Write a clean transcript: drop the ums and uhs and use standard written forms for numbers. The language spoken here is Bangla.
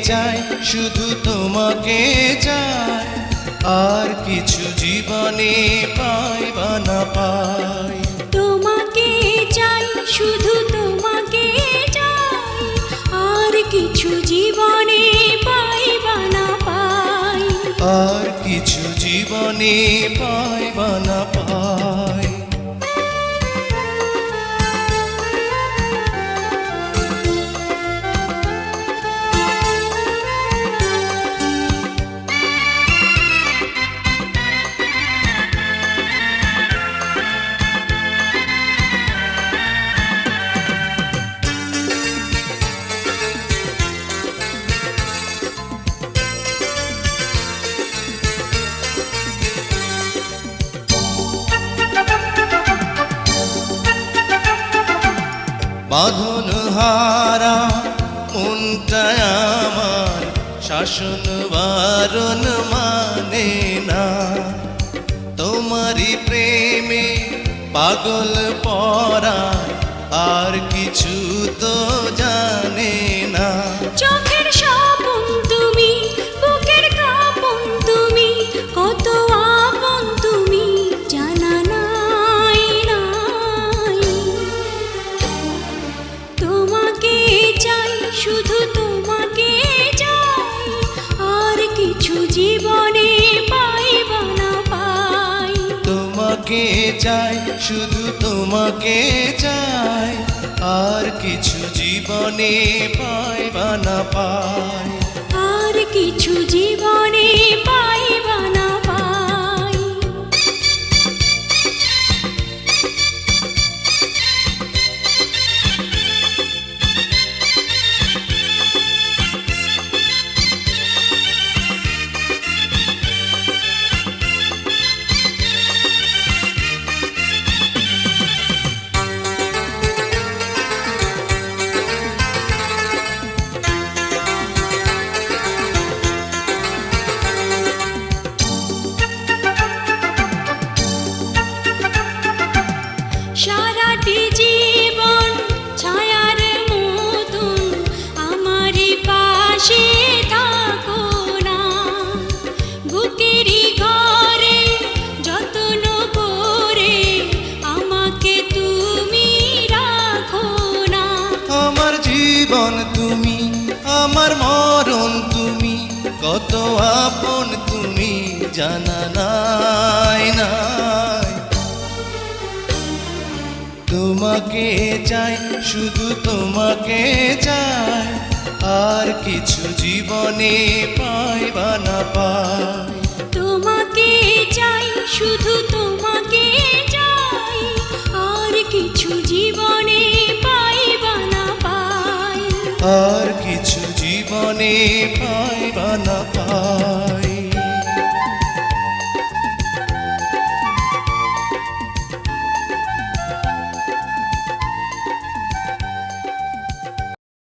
চাই, শুধু তোমাকে চাই, আর কিছু জীবনে পাই বা না পাই। তোমাকে চাই, শুধু তোমাকে চাই, আর কিছু জীবনে পাই বা না পাই। আর কিছু জীবনে পাই বা না পাই। বাঁধন হারা মনটা আমার শাসন বারণ মানে না, তোমারই প্রেমে পাগল পরা আর কিছু তো জানে না। চোখের স্বপন তুমি, বুকের কাঁপন তুমি, কত আপন তুমি জানা নাই নাই। তোমাকে চাই, শুধু তোমাকে চাই, আর কিছু জীবনে পাই বা না পাই। তোমাকে চাই, শুধু তোমাকে চাই, আর কিছু জীবনে পাই বা না পাই। আর কিছু জীবনে পাই বা না পাই। সারাটি জীবন ছায়ার মতন আমারই পাশে থাকো না, বুকেরই ঘরে যত্ন করে আমাকে তুমি রাখো না। আমার জীবন তুমি, আমার মরণ তুমি, কত আপন তুমি জানা নাই নাই। তোমাকে চাই, শুধু তোমাকে চাই, আর কিছু জীবনে পাই বা না পাই। তোমাকে চাই, শুধু তোমাকে চাই, আর কিছু জীবনে পাই বা না পাই। আর কিছু জীবনে পাই বা না পাই।